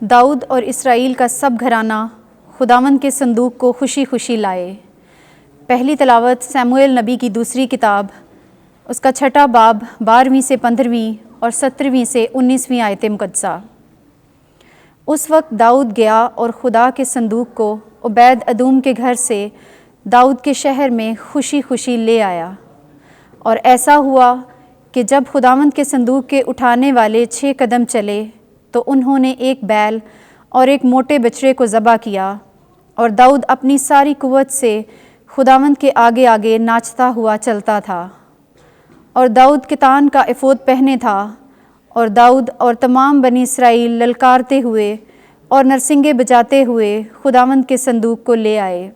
داؤد اور اسرائیل کا سب گھرانہ خداوند کے صندوق کو خوشی خوشی لائے۔ پہلی تلاوت سیموئیل نبی کی دوسری کتاب، اس کا 6 باب 12ویں سے 15ویں اور 17ویں سے 19ویں آیت مقدسہ۔ اس وقت داؤد گیا اور خدا کے صندوق کو عبید ادوم کے گھر سے داؤد کے شہر میں خوشی خوشی لے آیا۔ اور ایسا ہوا کہ جب خداوند کے صندوق کے اٹھانے والے 6 قدم چلے تو انہوں نے ایک بیل اور ایک موٹے بچڑے کو ذبح کیا، اور داؤد اپنی ساری قوت سے خداوند کے آگے آگے ناچتا ہوا چلتا تھا۔ اور داؤد کتان کا ایفود پہنے تھا، اور داؤد اور تمام بنی اسرائیل للکارتے ہوئے اور نرسنگے بجاتے ہوئے خداوند کے صندوق کو لے آئے۔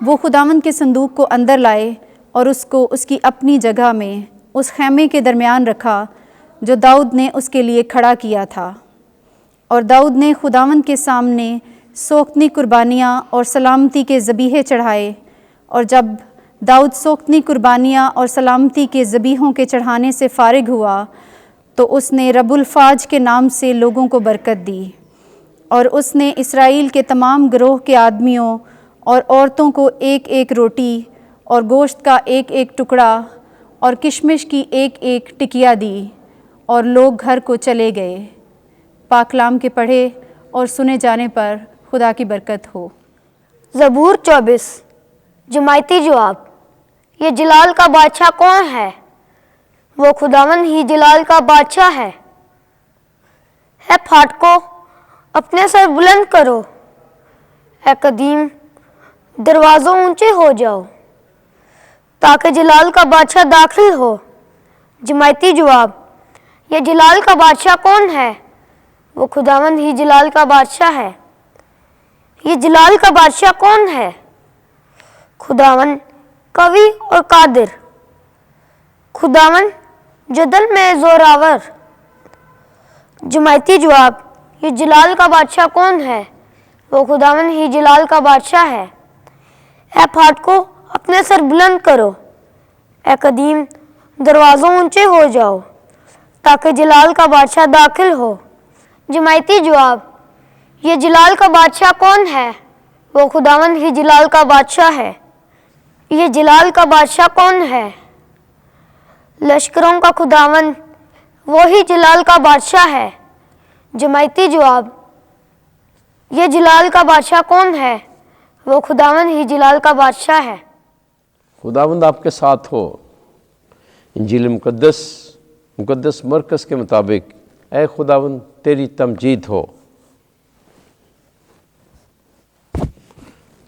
وہ خداوند کے صندوق کو اندر لائے اور اس کو اس کی اپنی جگہ میں اس خیمے کے درمیان رکھا جو داؤد نے اس کے لیے کھڑا کیا تھا۔ اور داؤد نے خداوند کے سامنے سوختنی قربانیاں اور سلامتی کے ذبیحے چڑھائے۔ اور جب داؤد سوختنی قربانیاں اور سلامتی کے ذبیحوں کے چڑھانے سے فارغ ہوا تو اس نے رب الفاج کے نام سے لوگوں کو برکت دی، اور اس نے اسرائیل کے تمام گروہ کے آدمیوں اور عورتوں کو ایک ایک روٹی اور گوشت کا ایک ایک ٹکڑا اور کشمش کی ایک ایک ٹکیا دی، اور لوگ گھر کو چلے گئے۔ پاک کلام کے پڑھے اور سنے جانے پر خدا کی برکت ہو۔ زبور 24۔ جماعتی جواب: یہ جلال کا بادشاہ کون ہے؟ وہ خداوند ہی جلال کا بادشاہ ہے۔ اے پھاٹکو، اپنے سر بلند کرو، اے قدیم دروازوں اونچے ہو جاؤ، تاکہ جلال کا بادشاہ داخل ہو۔ جماعتی جواب: یہ جلال کا بادشاہ کون ہے؟ وہ خداوند ہی جلال کا بادشاہ ہے۔ یہ جلال کا بادشاہ کون ہے؟ خداوند قوی اور قادر، خداوند جدل میں زوراور۔ جماعتی جواب: یہ جلال کا بادشاہ کون ہے؟ وہ خداوند ہی جلال کا بادشاہ ہے۔ اے پھاٹکو، اپنے سر بلند کرو، اے قدیم دروازوں اونچے ہو جاؤ، تاکہ جلال کا بادشاہ داخل ہو۔ جماعتی جواب: یہ جلال کا بادشاہ کون ہے؟ وہ خداوند ہی جلال کا بادشاہ ہے۔ یہ جلال کا بادشاہ کون ہے؟ لشکروں کا خداوند، وہی جلال کا بادشاہ ہے۔ جماعتی جواب: یہ جلال کا بادشاہ کون ہے؟ وہ خداوند ہی جلال کا بادشاہ ہے۔ خداوند آپ کے ساتھ ہو۔ انجیل مقدس مرکز کے مطابق اے خداوند تیری تمجید ہو۔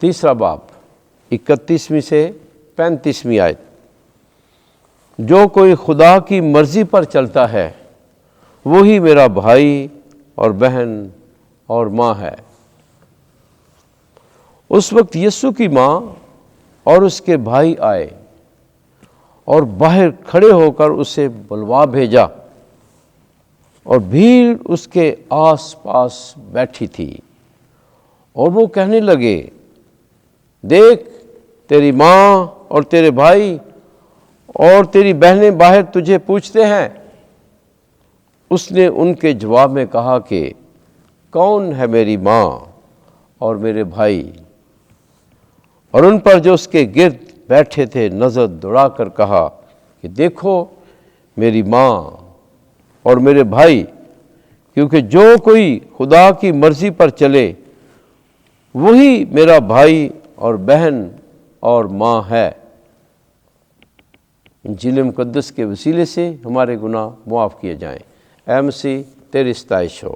تیسرا باب 31ویں سے 35ویں آیت۔ جو کوئی خدا کی مرضی پر چلتا ہے وہی میرا بھائی اور بہن اور ماں ہے۔ اس وقت یسوع کی ماں اور اس کے بھائی آئے اور باہر کھڑے ہو کر اسے بلوا بھیجا، اور بھیڑ اس کے آس پاس بیٹھی تھی، اور وہ کہنے لگے، دیکھ تیری ماں اور تیرے بھائی اور تیری بہنیں باہر تجھے پوچھتے ہیں۔ اس نے ان کے جواب میں کہا کہ کون ہے میری ماں اور میرے بھائی؟ اور ان پر جو اس کے گرد بیٹھے تھے نظر دوڑا کر کہا کہ دیکھو میری ماں اور میرے بھائی، کیونکہ جو کوئی خدا کی مرضی پر چلے وہی میرا بھائی اور بہن اور ماں ہے۔ انجیل مقدس کے وسیلے سے ہمارے گناہ معاف کیے جائیں۔ اے مسیح تیری ستائش ہو۔